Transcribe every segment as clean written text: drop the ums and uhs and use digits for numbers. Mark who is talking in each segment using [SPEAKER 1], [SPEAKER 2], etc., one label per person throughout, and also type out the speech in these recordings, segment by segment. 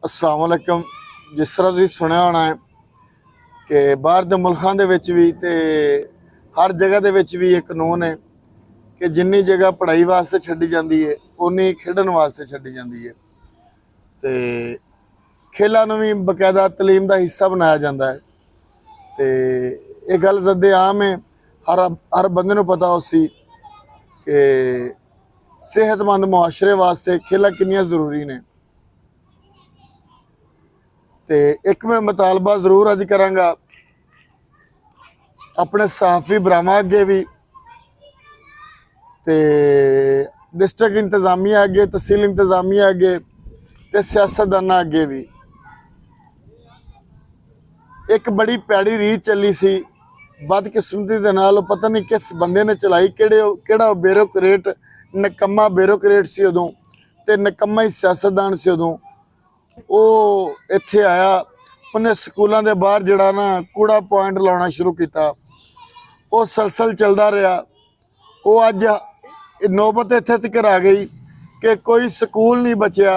[SPEAKER 1] अस्सलाम वालेकुम। जिस तरह तुसीं सुनिया होना है कि बाहर दे मुल्कां दे विच भी ते हर जगह दे विच भी एक कानून है कि जिन्नी जगह पढ़ाई वास्ते छड्डी जाती है उन्नी खेडन वास्ते छड्डी जाती है। ते खेलों नूं भी बकायदा तलीम का हिस्सा बनाया जाता है। तो ये गल सद्दे आम है, हर बंदे नूं पता उसी कि सेहतमंद मुआशरे वास्ते खेलां कितनियां जरूरी ने। तो एक मैं मुतालबा जरूर अज करांगा अपने सहाफ़ी भरावां अगे भी, तो डिस्ट्रिक्ट इंतजामिया अगे, तहसील इंतजामिया अगे, तो सियासतदाना अगे भी। एक बड़ी पैड़ी रीत चली सी बदकिस्मती दे नाल, पता नहीं किस बंदे ने चलाई, केड़ा ब्यूरोक्रेट, निकम्मा ब्यूरोक्रेट सी उदों, ते निकम्मा ही सियासतदान सी उदों। वो इत्थे आया, उन्हें स्कूलों के बाहर जड़ा ना कूड़ा पॉइंट लाना शुरू किया। वो सलसल चलता रहा। वो अज नौबत इत्थे तक आ गई कि कोई स्कूल नहीं बचिया,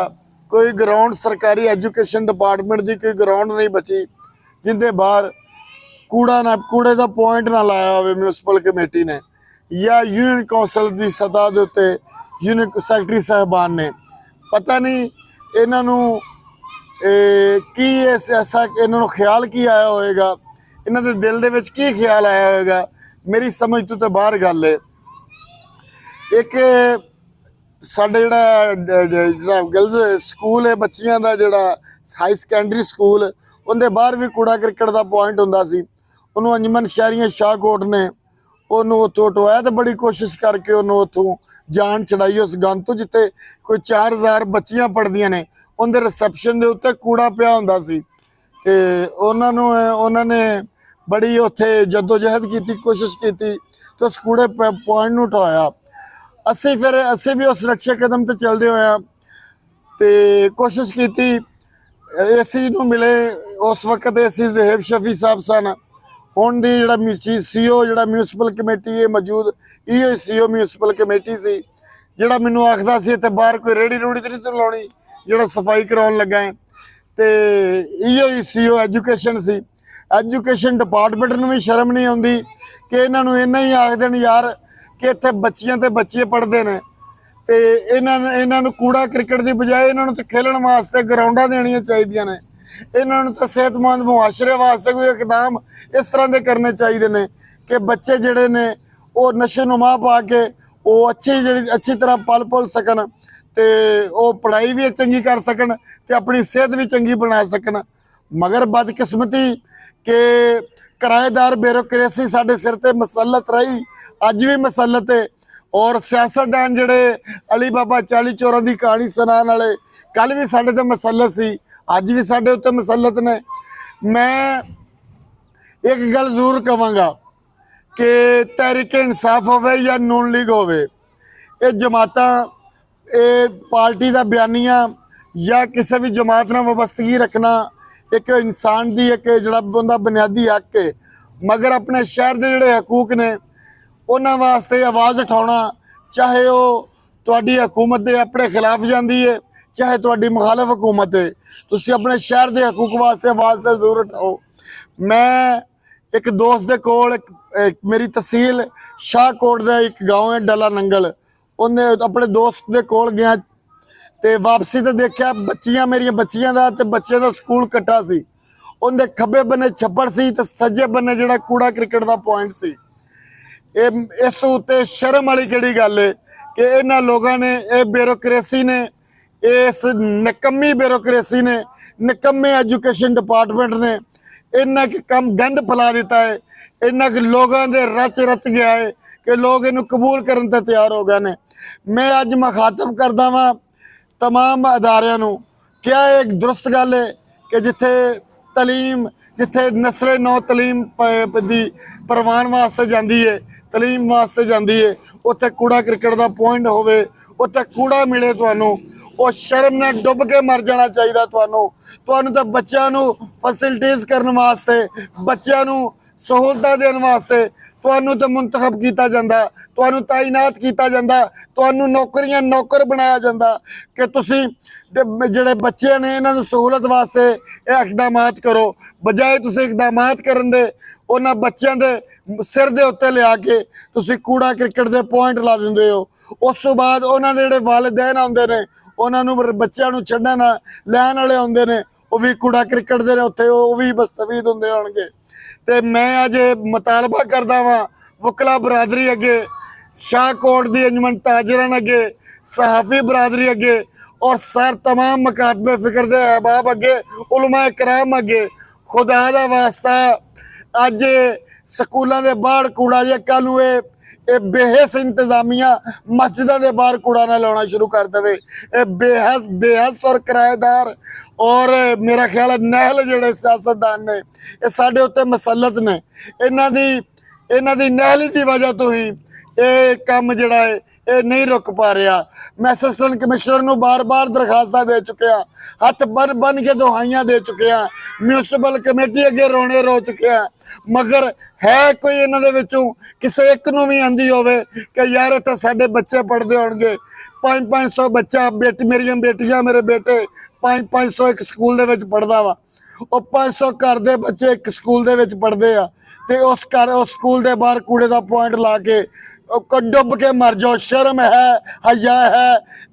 [SPEAKER 1] कोई ग्राउंड सरकारी एजुकेशन डिपार्टमेंट की कोई ग्राउंड नहीं बची जिंदे बाहर कूड़े का पॉइंट ना लाया हो म्यूनसिपल कमेटी ने या यूनियन कौंसल की सतह के उत्ते यूनियन सैकटरी साहबान ने। पता नहीं इन्हों की ऐसा इन्हों ख्याल की आया होएगा, इन्हों के दिल दे विच की ख्याल आया होएगा, मेरी समझ तो बाहर गल है। एक साडे जिहड़ा गर्ल्स स्कूल है बच्चियां दा, जिहड़ा हाई सकैंडरी स्कूल, उनके बाहर भी कूड़ा क्रिकेट का पॉइंट हुंदा सी। उन्होंने अंजमन शहरियां शाहकोट ने उन्होंने उत्थों हटवाया, तो बड़ी कोशिश करके उन्होंने उत्थों जान छड़ाई उस गंद तो जिते कोई 4000 बच्चियां पढ़दियां ने, उनके रिसैप्शन के उत्ते कूड़ा पिया हुंदा सी। ते उन्होंने बड़ी उत्थे जद्दोजहद की, कोशिश की, तो उस कूड़े पॉइंट नूं हटाया। असी भी उस रक्षे कदम तो चलते हुए तो कोशिश की। एसी नूं मिले उस वक्त एसी ज़हेब शफी साहब सन। हुण दी जिहड़ा सीओ जिहड़ा म्यूनसिपल कमेटी है मौजूद, इहो सीओ म्यूनसिपल कमेटी सी, जिहड़ा मैनूं आखदा सी इत्थे बाहर कोई रेहड़ी रूड़ी तो नहीं तूं लाउणी जिहड़ा सफाई कराउण लगा है। तो इहो ही सीओ एजुकेशन सी। एजुकेशन डिपार्टमेंट नूं भी शर्म नहीं आउंदी कि इन्हां नूं इन्ना ही आख देण यार कि इत्थे बच्चियां ते बच्चे पढ़दे ने, तो इन्हों कूड़ा क्रिकेट की बजाय इन्हों तो खेलन वास्ते ग्राउंडा देनियां चाहिए ने। इन्हों तो सेहतमंद मुआशरे वास्ते कोई इकदाम इस तरह के करने चाहिए ने कि बच्चे जड़े ने वो नशे नुमा पा के वो अच्छी तरह पल पुल सकन, तो वो पढ़ाई भी चंगी कर सकन, तो अपनी सेहत भी चंगी बना सकन। मगर बदकिस्मती के किराएदार ब्यूरोक्रेसी साडे सिर ते मसलत रही, अज भी मसलत है। और सियासतदान जड़े अली बाबा 40 चोरों की कहानी सुनाने वाले कल भी साडे ते मसलत सी, अज भी साडे उत्ते मसलत ने। मैं एक गल जरूर कहांगा कि तहरीके इंसाफ होवे या नून लीग होवे, ये जमातां पार्टी का बयानिया या किसी भी जमात नाल वाबस्तगी रखना एक इंसान की एक जिहड़ा उनका बुनियादी हक है। मगर अपने शहर के जिहड़े हकूक ने उन्होंने वास्ते आवाज़ उठाना, चाहे वो तुहाडी हुकूमत के अपने खिलाफ जाती है, चाहे तुहाडी मुखालफ हुकूमत है, तुसीं अपने शहर के हकूक वास्ते आवाज़ जरूर उठाओ। मैं एक दोस्त के कोल मेरी तहसील शाहकोट का एक गाँव है डला नंगल, उन्हें अपने दोस्त के कोल गया तो वापसी तो देखा बच्चियां मेरिया बच्चियां का तो बच्चों का स्कूल कट्ठा सी, उनके खब्बे बन्ने छप्पड़ सी तो सज्जे बन्ने जिहड़ा कूड़ा क्रिकेट का पॉइंट सी। इस उत्ते शर्म वाली किहड़ी गल है कि इन्हां लोगों ने ब्यूरोक्रेसी ने, इस निकम्मी ब्यूरोक्रेसी ने, निकम्मे एजुकेशन डिपार्टमेंट ने इन्ना कम गंद फैला दिता है। इन्ना लोगों के रच गया है कि लोग इन्हू कबूल करने ते तैयार हो गए ने। मैं अज मुखातब करदा वां तमाम अदारियां नू, क्या एक दुरुस्त गल है कि जिथे तलीम, जिथे नस्ले नौ तलीम दी परवान वास्ते जाती है, तलीम वास्ते जाती है, उत्थे कूड़ा क्रिकेट का पॉइंट होवे, उत्थे कूड़ा मिले, तुहानू वो शर्म ने डुब के मर जाना चाहिए। तुहानू तो बच्चों को फैसिलिटीज़ करने वास्ते, बच्चों को सहूलतां देने वास्ते ਤੁਹਾਨੂੰ ਤਾਂ ਮੁੰਤਖਬ ਕੀਤਾ ਜਾਂਦਾ, ਤੁਹਾਨੂੰ ਤਾਇਨਾਤ ਕੀਤਾ ਜਾਂਦਾ, ਤੁਹਾਨੂੰ ਨੌਕਰੀਆਂ ਨੌਕਰ ਬਣਾਇਆ ਜਾਂਦਾ ਕਿ ਤੁਸੀਂ ਜਿਹੜੇ ਬੱਚੇ ਨੇ ਇਹਨਾਂ ਨੂੰ ਸਹੂਲਤ ਵਾਸਤੇ ਇਹ ਇਕਦਾਮਾਤ ਕਰੋ। ਬਜਾਏ ਤੁਸੀਂ ਇਕਦਾਮਾਤ ਕਰਨ ਦੇ ਉਹਨਾਂ ਬੱਚਿਆਂ ਦੇ ਸਿਰ ਦੇ ਉੱਤੇ ਲਿਆ ਕੇ ਤੁਸੀਂ ਕੂੜਾ ਕ੍ਰਿਕਟ ਦੇ ਪੁਆਇੰਟ ਲਾ ਦਿੰਦੇ ਹੋ। ਉਸ ਤੋਂ ਬਾਅਦ ਉਹਨਾਂ ਦੇ ਜਿਹੜੇ ਵਾਲਿदैन ਆਉਂਦੇ ਨੇ, ਉਹਨਾਂ ਨੂੰ ਬੱਚਿਆਂ ਨੂੰ ਛੱਡਣ ਲੈਣ ਵਾਲੇ ਆਉਂਦੇ ਨੇ, ਉਹ ਵੀ ਕੂੜਾ ਕ੍ਰਿਕਟ ਦੇ ਉੱਤੇ ਉਹ ਵੀ ਬਸਤਵੀਦ ਹੁੰਦੇ ਹੋਣਗੇ। ਤੇ ਮੈਂ ਅੱਜ ਮੁਤਾਲਬਾ ਕਰਦਾ ਵਾਂ ਵਕਲਾ ਬਰਾਦਰੀ ਅੱਗੇ, शाहकोट दी अंजुमन ताजरान अगे, सहाफ़ी बरादरी अगे और सर तमाम मकातबे फिक्र दे अहबाब अगे, उलमा कराम अगे, खुदा दा वास्ता अज स्कूलों के बाहर कूड़ा जे कल ये बेहस इंतजामिया मस्जिदों के बाहर कूड़ा ना लाना शुरू कर दे। बेहस और किराएदार और मेरा ख्याल है नहल जोड़े सियासतदान ने ये साढ़े उत्ते मसलत ने, इन्हां दी नहली की वजह तो ही ये काम जिहड़ा है ये नहीं रुक पा रहा। मैं असिस्टेंट कमिश्नर नूं बार बार दरखास्तां दे चुकिया, हथ बन बन के दुहाइयां दे चुकिया, म्यूनसिपल कमेटी अगे रोने रो चुकिया, मगर है कोई इन्हां दे विचों किसी एक नूं भी आंदी होवे कि यार इत्थे साडे बच्चे पढ़दे होणगे। 500 बच्चा मेरियां बेटियां मेरे बेटे 500 एक स्कूल दे विच पढ़दा वा, ਉਹ 500 घर ਦੇ ਬੱਚੇ ਇੱਕ ਸਕੂਲ ਦੇ ਵਿੱਚ ਪੜ੍ਹਦੇ ਆ ਤੇ ਉਸ ਸਕੂਲ ਦੇ ਬਾਹਰ ਕੂੜੇ ਦਾ ਪੁਆਇੰਟ ਲਾ ਕੇ डुब के मर जाओ। शर्म है, हया है,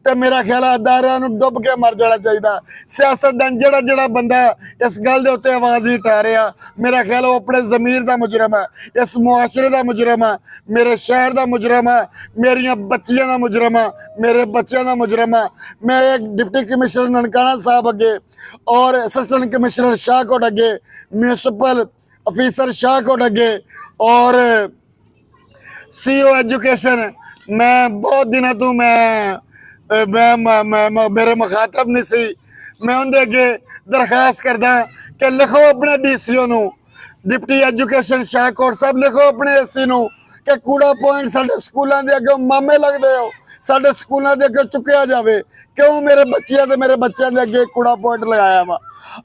[SPEAKER 1] तो मेरा ख्याल है अदारियां नूं डुब के मर जाना चाहिए। सियासतदान जिहड़ा बंदा इस गल दे उत्ते आवाज़ नहीं उठा रहा, मेरा ख्याल वो अपने ज़मीर का मुजरम है, इस मुआशरे का मुजरम है, मेरे शहर का मुजरम है, मेरिया बच्चियां का मुजरम है, मेरे बच्चों का मुजरम है। मैं एक डिप्टी कमिश्नर ननकाना साहब अगे और असिस्टेंट कमिश्नर शाहकोट अगे, म्यूनसिपल ऑफिसर शाहकोट अगे और CEO एजुकेशन, मैं बहुत दिनों तो मैं मेरे मुखातब नहीं सी, मैं उनके अगे दरखास्त करदा कि लिखो अपने DCO नूं, डिप्टी एजुकेशन शाहकोट साहब लिखो अपने AC नूं कि कूड़ा पॉइंट साडे स्कूलों के अगे मामे लगदे हो, साडे स्कूलों के अगे चुकिया जाए। क्यों मेरे बच्चियां ते मेरे बच्चों के अगे कूड़ा पॉइंट लगाया वा?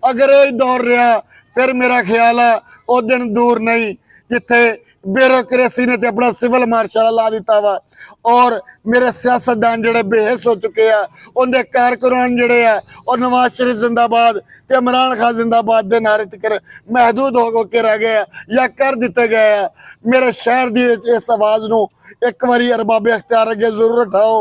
[SPEAKER 1] अगर यही दौर रहा फिर मेरा ख्याल है वो दिन दूर नहीं जिथे ब्यूरोक्रेसी ने तो अपना सिविल मार्शल ला दिता वा और मेरे सियासतदान जिहड़े बेहस हो चुके हैं, उनके कारकुनान जिहड़े आ और नवाज शरीफ जिंदाबाद ते इमरान खान जिंदाबाद के नारे तक महदूद हो के रह गए या कर दिते गए हैं। मेरे शहर की इस आवाज़ नूं एक बारी अरबाबे अख्तियार अगे जरूर उठाओ।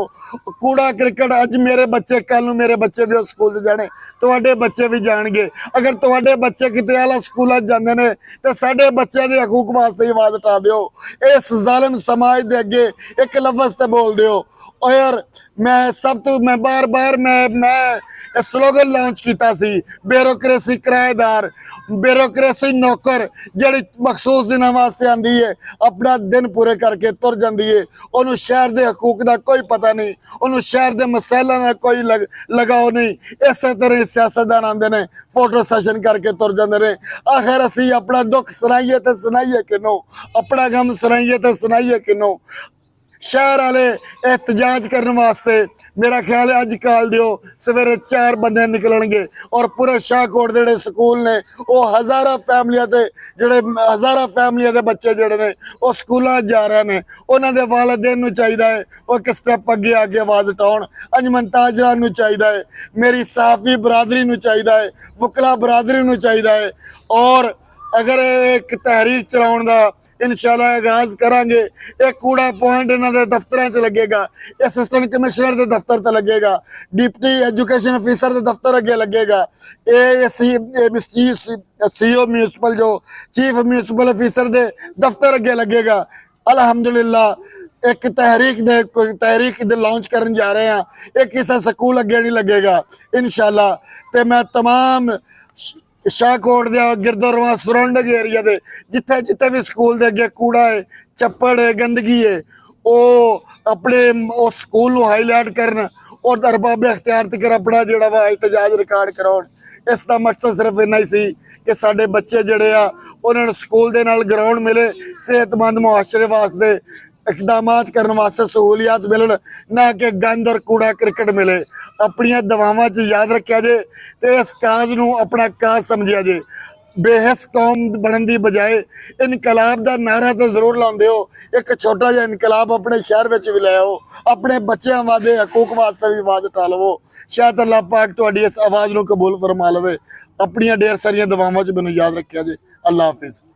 [SPEAKER 1] कूड़ा क्रिकेट अज मेरे बच्चे कल नूं मेरे बच्चे भी स्कूल जाने, तुहाडे बच्चे भी जाणगे। अगर तुहाडे बच्चे किते आला स्कूल जांदे ने ते साडे बच्चों के हकूक वास्ते आवाज़ उठा दिओ। इस जालिम समाज के अगे एक लफ्ज़ ते बोल दिओ। और मैं बार बार मैं स्लोगन लॉन्च किया सी, ब्यूरोक्रेसी किराएदार, ब्यूरोक्रेसी नौकर जिहड़ी मखसूस दिनों वास्ते आंदी है, अपना दिन पूरे करके तुर जाती है, उन्होंने शहर के हकूक का कोई पता नहीं, उन्होंने शहर के मसैलों का कोई लगाव नहीं। इस तरह सियासतदान आते हैं फोटो सैशन करके तुर जाते हैं। आखिर असी अपना दुख सुनाइए तो सुनाइए किनों, अपना गम सुनाइए तो सुनाइए किनों? शहर वाले एहतजाज करने वास्ते मेरा ख्याल है अज काल दिओ सवेरे 4 बंदे निकलणगे और पूरे शाहकोट दे स्कूल ने वो हज़ारा फैमिलियां दे बच्चे जिहड़े ने वो स्कूलों जा रहे हैं। उन्होंने वालिदैन नूं चाहिए है वो एक स्टैप अगे आके आवाज़ उठाउण। अंजुमन ताजरान नूं चाहिए है, मेरी सहाफ़ी बरादरी नूं चाहिए है, वकला बरादरी नूं चाहिए है। और अगर एक तहरीक चलाउण दा इंशाल्लाह आगाज करांगे, एक कूड़ा पॉइंट इन्हां दे दफ्तरां च लगेगा, असिस्टेंट कमिश्नर के दफ्तर ते लगेगा, डिप्टी एजुकेशन ऑफिसर के दफ्तर अगे लगेगा, CEO म्यूनसिपल जो चीफ म्यूनसिपल ऑफिसर के दफ्तर अगे लगेगा। अल्हम्दुलिल्लाह एक तहरीक लॉन्च करन जा रहे हैं, एक किसी स्कूल अगे नहीं लगेगा इंशाल्लाह। ते मैं तमाम शाहकोट दे गिरदोरवा सराउंडिंग एरिया दे जिथे जिथे भी स्कूल दे अगे कूड़ा है, चप्पड़ है, गंदगी है, वो अपने उस स्कूल को हाईलाइट करन और अरबाबे अख्तियार तक अपना जिहड़ा वा एहतजाज रिकॉर्ड कराउण। इसका मकसद सिर्फ इन्ना ही सी कि साडे बच्चे जिहड़े आ उन्हां नूं स्कूल दे नाल ग्राउंड मिले, सेहतमंद मुआशरे वास्ते इकदामात करने वास्ते सहूलियात मिलन, ना कि गंद और कूड़ा क्रिकेट मिले। अपनियां दवावां च याद रखिया जे ते इस काज नूं अपना काज समझिया जे। ਬੇਹਸ ਕੌਮ ਬਣਨ ਦੀ ਬਜਾਏ ਇਨਕਲਾਬ ਦਾ ਨਾਰਾ ਤਾਂ ਜ਼ਰੂਰ ਲਾਉਂਦੇ ਹੋ। ਇੱਕ ਛੋਟਾ ਜਿਹਾ ਇਨਕਲਾਬ ਆਪਣੇ ਸ਼ਹਿਰ ਵਿੱਚ ਵੀ ਲੈ ਆਓ, ਆਪਣੇ ਬੱਚਿਆਂ ਵਾਦੇ ਹਕੂਕ ਵਾਸਤੇ ਵੀ ਆਵਾਜ਼ ਉਠਾ ਲਵੋ। ਸ਼ਾਇਦ ਅੱਲਾਹ ਪਾਕ ਤੁਹਾਡੀ ਇਸ ਆਵਾਜ਼ ਨੂੰ ਕਬੂਲ ਫਰਮਾ ਲਵੇ। ਆਪਣੀਆਂ ਢੇਰ ਸਾਰੀਆਂ ਦੁਆਵਾਂ 'ਚ ਮੈਨੂੰ ਯਾਦ ਰੱਖਿਆ ਜੇ। ਅੱਲਾਹ ਹਾਫਿਜ਼।